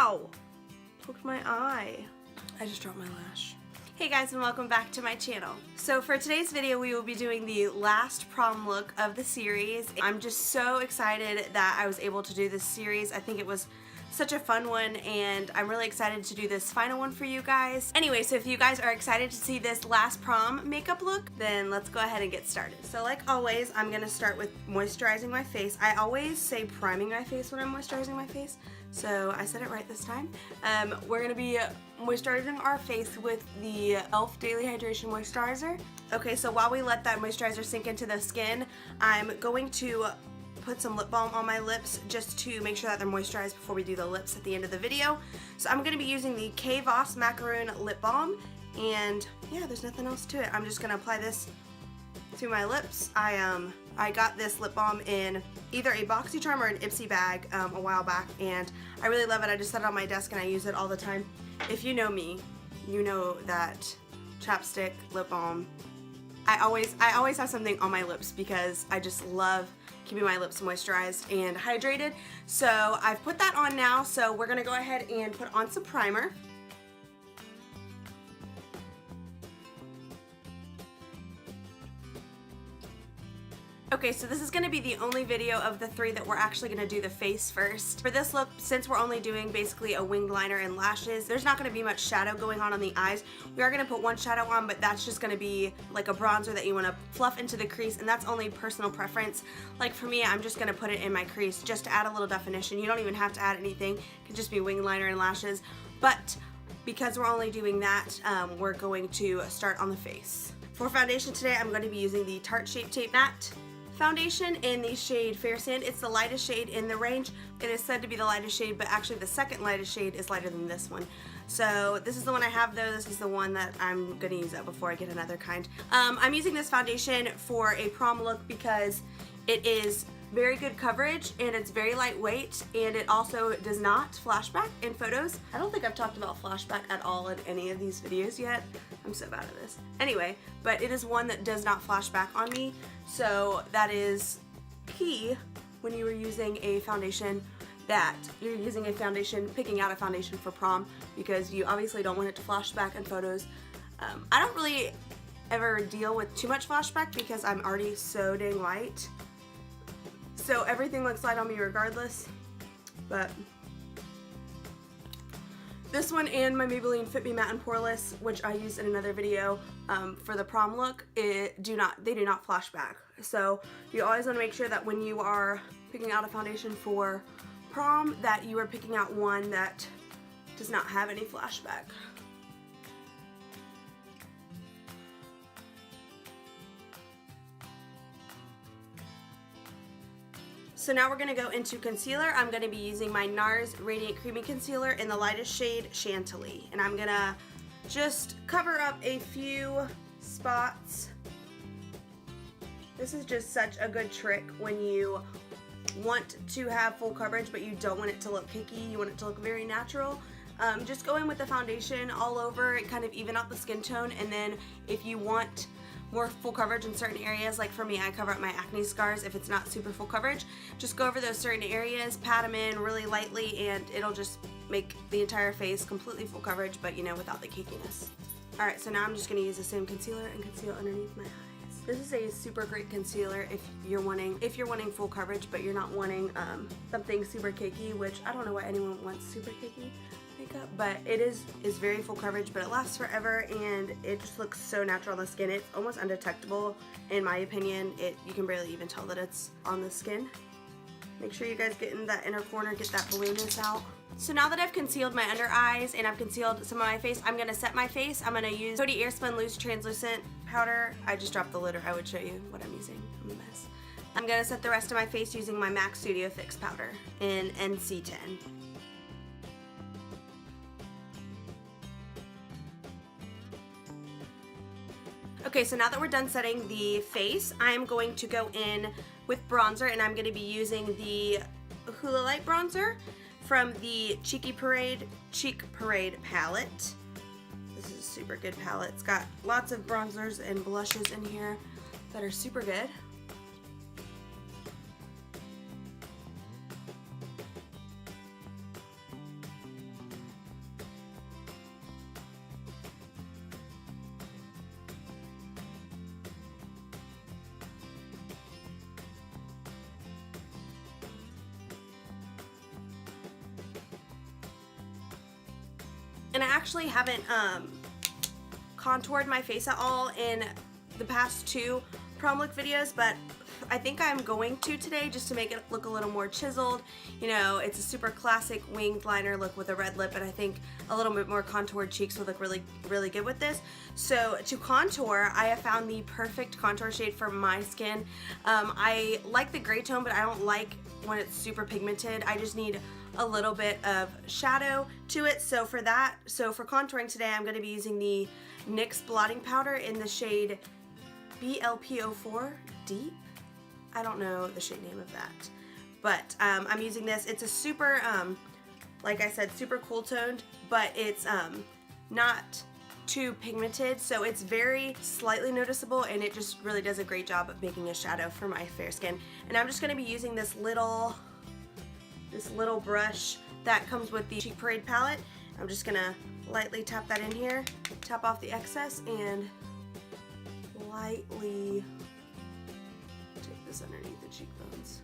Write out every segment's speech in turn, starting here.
Ow! Poked my eye. I just dropped my lash. Hey guys, and welcome back to my channel. So for today's video we will be doing the last prom look of the series. I'm just so excited that I was able to do this series. I think it was such a fun one and I'm really excited to do this final one for you guys. Anyway, so if you guys are excited to see this last prom makeup look, then let's go ahead and get started. So like always, I'm gonna start with moisturizing my face. I always say priming my face when I'm moisturizing my face, so I said it right this time. We're gonna be moisturizing our face with the e.l.f. Daily Hydration Moisturizer. Okay, so while we let that moisturizer sink into the skin, I'm going to put some lip balm on my lips just to make sure that they're moisturized before we do the lips at the end of the video. So I'm going to be using the K. Voss Macaroon Lip Balm, and yeah, there's nothing else to it. I'm just going to apply this to my lips. I got this lip balm in either a BoxyCharm or an Ipsy bag a while back, and I really love it. I just set it on my desk and I use it all the time. If you know me, you know that chapstick, lip balm, I always have something on my lips because I just love keeping my lips moisturized and hydrated. So I've put that on now, so we're gonna go ahead and put on some primer. Okay, so this is going to be the only video of the three that we're actually going to do the face first. For this look, since we're only doing basically a winged liner and lashes, there's not going to be much shadow going on the eyes. We are going to put one shadow on, but that's just going to be like a bronzer that you want to fluff into the crease, and that's only personal preference. Like for me, I'm just going to put it in my crease just to add a little definition. You don't even have to add anything. It can just be winged liner and lashes. But because we're only doing that, we're going to start on the face. For foundation today, I'm going to be using the Tarte Shape Tape Matte foundation in the shade Fair Sand. It's the lightest shade in the range. It is said to be the lightest shade, but actually the second lightest shade is lighter than this one. So this is the one I have though. This is the one that I'm gonna use up before I get another kind. I'm using this foundation for a prom look because it is very good coverage and it's very lightweight, and it also does not flashback in photos. I don't think I've talked about flashback at all in any of these videos yet. I'm so bad at this. Anyway, but it is one that does not flashback on me, so that is key when you are using a foundation, that you're using a foundation, picking out a foundation for prom, because you obviously don't want it to flashback in photos. I don't really ever deal with too much flashback because I'm already so dang light. So everything looks light on me regardless, but this one and my Maybelline Fit Me Matte and Poreless, which I used in another video for the prom look, they do not flash back. So you always want to make sure that when you are picking out a foundation for prom, that you are picking out one that does not have any flashback. So now we're going to go into concealer. I'm going to be using my NARS Radiant Creamy Concealer in the lightest shade Chantilly. And I'm going to just cover up a few spots. This is just such a good trick when you want to have full coverage but you don't want it to look cakey. You want it to look very natural. Just go in with the foundation all over and kind of even out the skin tone, and then if you want more full coverage in certain areas, like for me, I cover up my acne scars if it's not super full coverage, just go over those certain areas, pat them in really lightly, and it'll just make the entire face completely full coverage, but you know, without the cakiness. Alright, so now I'm just going to use the same concealer and conceal underneath my eyes. This is a super great concealer if you're wanting full coverage but you're not wanting something super cakey, which I don't know why anyone wants super cakey makeup, but it is very full coverage, but it lasts forever and it just looks so natural on the skin. It's almost undetectable in my opinion. You can barely even tell that it's on the skin. Make sure you guys get in that inner corner, get that blueness out. So now that I've concealed my under eyes and I've concealed some of my face, I'm going to set my face. I'm going to use Coty Airspun Loose Translucent Powder. I just dropped the lid, or I would show you what I'm using. I'm a mess. I'm going to set the rest of my face using my MAC Studio Fix Powder in NC10. Okay, so now that we're done setting the face, I'm going to go in with bronzer, and I'm going to be using the Hoola Light bronzer from the Cheek Parade palette. This is a super good palette. It's got lots of bronzers and blushes in here that are super good. And I actually haven't contoured my face at all in the past 2 prom look videos, but I think I'm going to today just to make it look a little more chiseled. You know, it's a super classic winged liner look with a red lip, and I think a little bit more contoured cheeks would look really, really good with this. So to contour, I have found the perfect contour shade for my skin. I like the gray tone, but I don't like when it's super pigmented. I just need a little bit of shadow to it. So for contouring today, I'm going to be using the NYX blotting powder in the shade BLP04 Deep. I don't know the shade name of that, but I'm using this. It's a super, like I said, super cool toned, but it's not too pigmented, so it's very slightly noticeable, and it just really does a great job of making a shadow for my fair skin. And I'm just going to be using this little brush that comes with the Cheek Parade palette. I'm just going to lightly tap that in here, tap off the excess, and lightly take this underneath the cheekbones.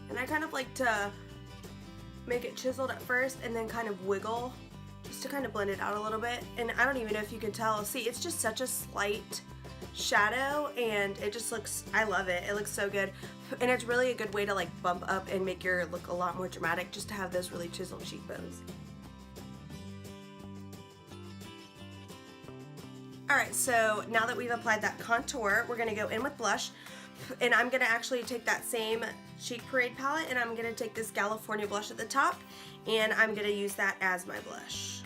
And I kind of like to make it chiseled at first and then kind of wiggle just to kind of blend it out a little bit. And I don't even know if you can tell. See, it's just such a slight shadow, and it just looks, I love it. It looks so good. And it's really a good way to like bump up and make your look a lot more dramatic, just to have those really chiseled cheekbones. Alright, so now that we've applied that contour, we're going to go in with blush. And I'm going to actually take that same Cheek Parade palette, and I'm going to take this California blush at the top, and I'm going to use that as my blush.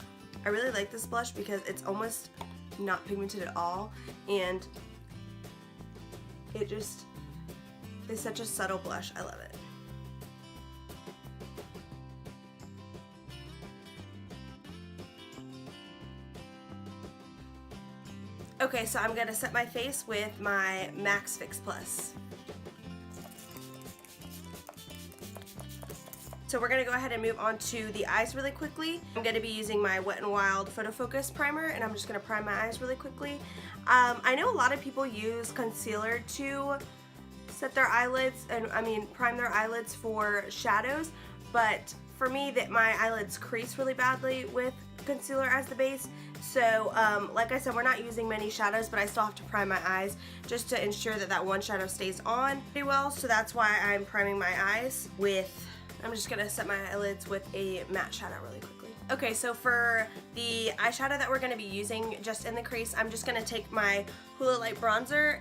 I really like this blush because it's almost not pigmented at all, and it just is such a subtle blush. I love it. Okay, so I'm going to set my face with my MAC Fix Plus. So we're going to go ahead and move on to the eyes really quickly. I'm going to be using my Wet n Wild Photo Focus primer, and I'm just going to prime my eyes really quickly. I know a lot of people use concealer to set their eyelids, and prime their eyelids for shadows, but for me, my eyelids crease really badly with concealer as the base. So like I said, we're not using many shadows, but I still have to prime my eyes just to ensure that that one shadow stays on pretty well. So that's why I'm priming my eyes with, I'm just going to set my eyelids with a matte shadow really quickly. Okay, so for the eyeshadow that we're going to be using just in the crease, I'm just going to take my Hoola Light Bronzer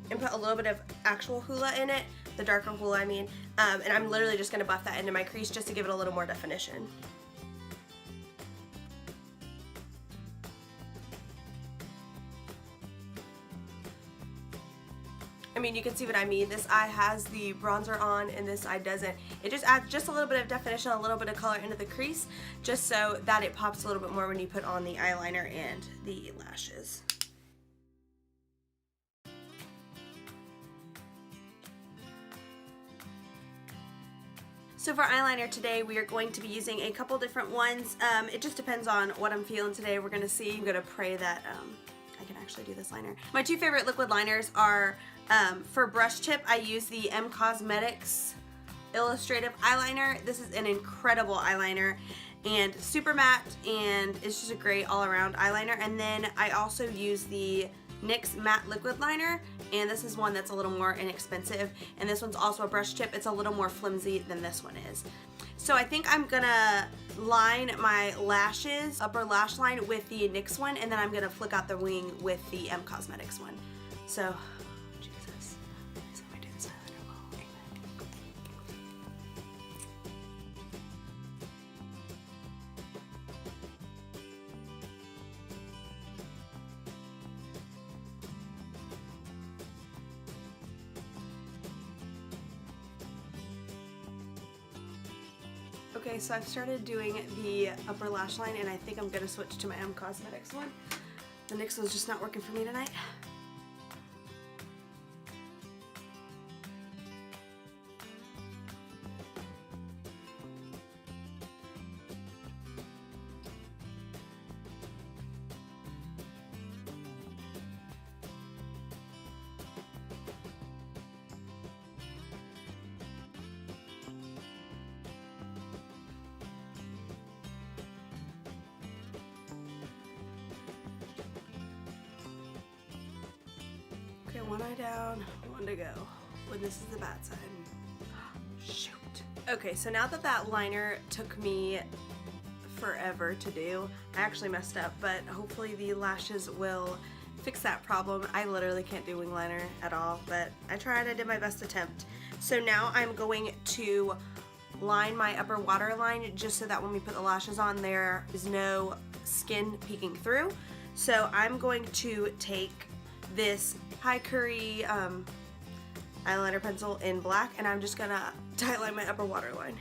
and put a little bit of actual Hoola in it, the darker Hoola I mean, and I'm literally just going to buff that into my crease just to give it a little more definition. I mean, you can see what I mean. This eye has the bronzer on and this eye doesn't. It just adds just a little bit of definition, a little bit of color into the crease, just so that it pops a little bit more when you put on the eyeliner and the lashes. So for eyeliner today, we are going to be using a couple different ones. It just depends on what I'm feeling today. We're going to see. I'm going to pray that I can actually do this liner. My two favorite liquid liners are, for brush tip, I use the M Cosmetics Illustrative Eyeliner. This is an incredible eyeliner and super matte, and it's just a great all-around eyeliner. And then I also use the NYX Matte Liquid Liner, and this is one that's a little more inexpensive, and this one's also a brush tip. It's a little more flimsy than this one is. So I think I'm gonna line my lashes, upper lash line, with the NYX one, and then I'm gonna flick out the wing with the M Cosmetics one. So, Jesus, please let me do this eyeliner well. Amen. Okay, so I've started doing the upper lash line, and I think I'm going to switch to my M Cosmetics one. The NYX one's just not working for me tonight. one eye down, one to go. When this is the bad side. Shoot. Okay, so now that that liner took me forever to do, I actually messed up, but hopefully the lashes will fix that problem. I literally can't do wing liner at all, but I tried. I did my best attempt. So now I'm going to line my upper waterline just so that when we put the lashes on, there is no skin peeking through. So I'm going to take this High Curry eyeliner pencil in black, and I'm just gonna tight line my upper waterline.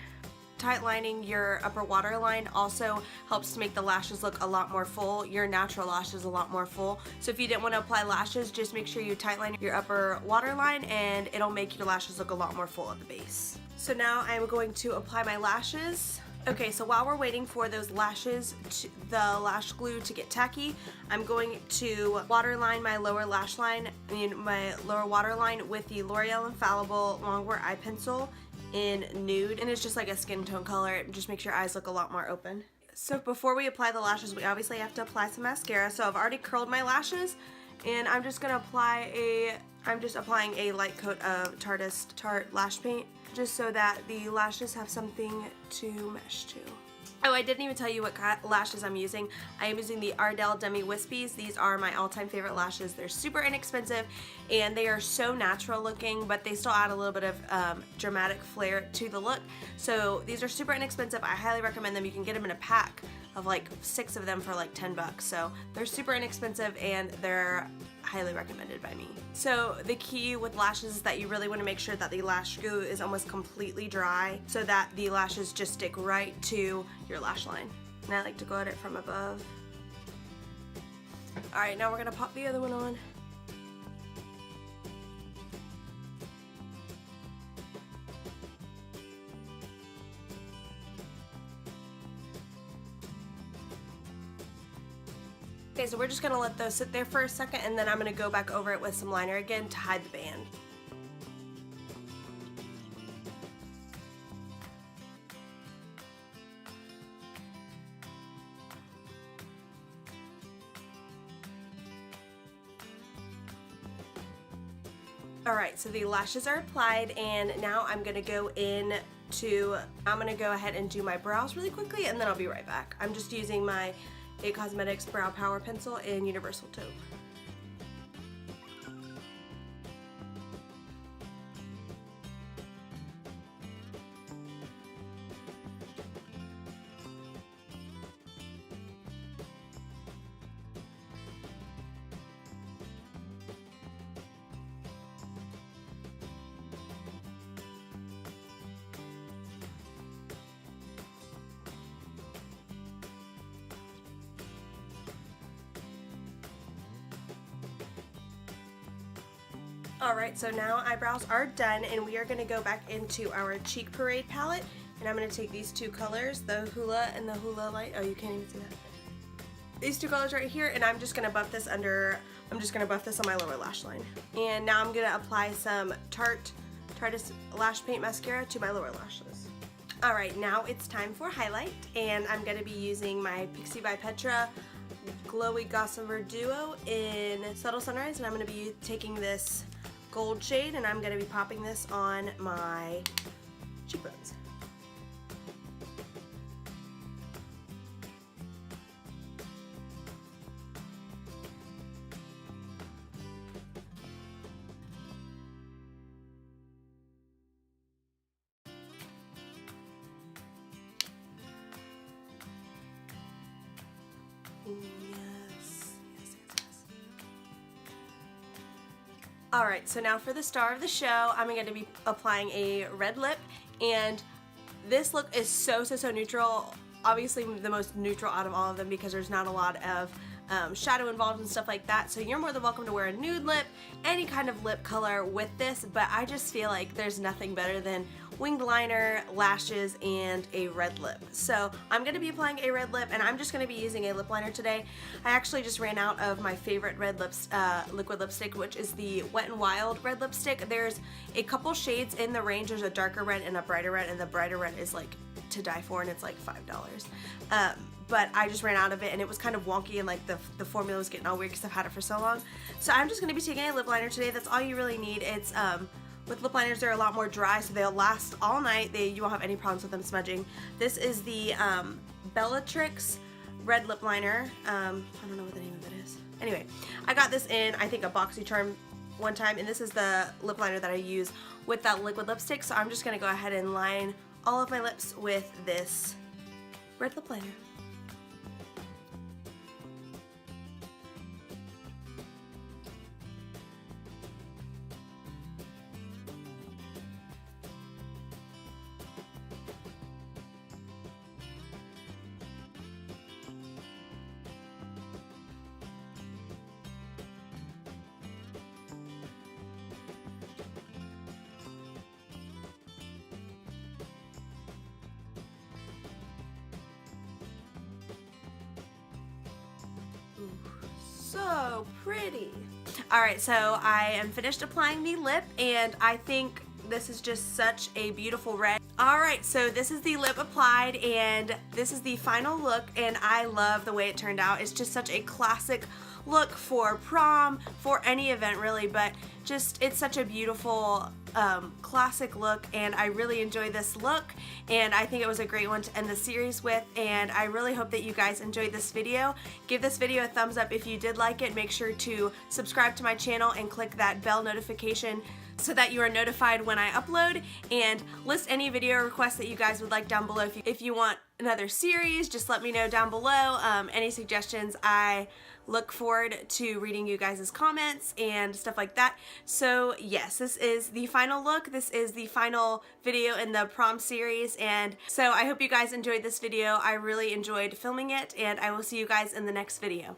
Tight lining your upper waterline also helps to make the lashes look a lot more full, your natural lashes a lot more full. So if you didn't want to apply lashes, just make sure you tight line your upper waterline and it'll make your lashes look a lot more full at the base. So now I'm going to apply my lashes. Okay, so while we're waiting for those lashes, the lash glue to get tacky, I'm going to waterline my lower lash line, my lower waterline with the L'Oreal Infallible Longwear Eye Pencil in nude, and it's just like a skin tone color. It just makes your eyes look a lot more open. So before we apply the lashes, we obviously have to apply some mascara. So I've already curled my lashes, and I'm just gonna applying a light coat of Tarte Lash Paint, just so that the lashes have something to mesh to. Oh, I didn't even tell you what lashes I'm using. I am using the Ardell Demi Wispies. These are my all-time favorite lashes. They're super inexpensive and they are so natural looking, but they still add a little bit of dramatic flair to the look. So these are super inexpensive. I highly recommend them. You can get them in a pack of like 6 of them for like 10 bucks. So they're super inexpensive and they're highly recommended by me. So the key with lashes is that you really want to make sure that the lash glue is almost completely dry so that the lashes just stick right to your lash line. And I like to go at it from above. Alright, now we're going to pop the other one on. Okay, so we're just going to let those sit there for a second, and then I'm going to go back over it with some liner again to hide the band. Alright, so the lashes are applied, and now I'm going to go ahead and do my brows really quickly, and then I'll be right back. I'm just using my It Cosmetics Brow Power Pencil in Universal Taupe. Alright, so now eyebrows are done, and we are going to go back into our Cheek Parade palette, and I'm going to take these two colors, the Hula and the Hula Light. Oh, you can't even see that. These two colors right here, and I'm just going to buff this on my lower lash line. And now I'm going to apply some Tarte Lash Paint Mascara to my lower lashes. Alright, now it's time for highlight, and I'm going to be using my Pixie by Petra Glowy Gossamer Duo in Subtle Sunrise, and I'm going to be taking this gold shade, and I'm going to be popping this on my cheekbones. Alright, so now for the star of the show, I'm going to be applying a red lip, and this look is so neutral. Obviously the most neutral out of all of them because there's not a lot of shadow involved and stuff like that, so you're more than welcome to wear a nude lip, any kind of lip color with this, but I just feel like there's nothing better than winged liner, lashes, and a red lip. So I'm going to be applying a red lip, and I'm just going to be using a lip liner today. I actually just ran out of my favorite red liquid lipstick, which is the Wet n Wild red lipstick. There's a couple shades in the range. There's a darker red and a brighter red, and the brighter red is like to die for, and it's like $5. But I just ran out of it, and it was kind of wonky, and like the formula was getting all weird because I've had it for so long. So I'm just going to be taking a lip liner today. That's all you really need. It's with lip liners, they're a lot more dry, so they'll last all night. You won't have any problems with them smudging. This is the Bellatrix red lip liner. I don't know what the name of it is. Anyway, I got this in, I think, a BoxyCharm one time, and this is the lip liner that I use with that liquid lipstick. So I'm just going to go ahead and line all of my lips with this red lip liner. So pretty. Alright, so I am finished applying the lip, and I think this is just such a beautiful red. Alright, so this is the lip applied, and this is the final look, and I love the way it turned out. It's just such a classic look for prom, for any event really, but just it's such a beautiful classic look, and I really enjoy this look, and I think it was a great one to end the series with, and I really hope that you guys enjoyed this video. Give this video a thumbs up if you did like it. Make sure to subscribe to my channel and click that bell notification so that you are notified when I upload, and list any video requests that you guys would like down below. If you want another series, just let me know down below. Any suggestions, I look forward to reading you guys' comments and stuff like that. So yes, this is the final look. This is the final video in the prom series, and so I hope you guys enjoyed this video. I really enjoyed filming it, and I will see you guys in the next video.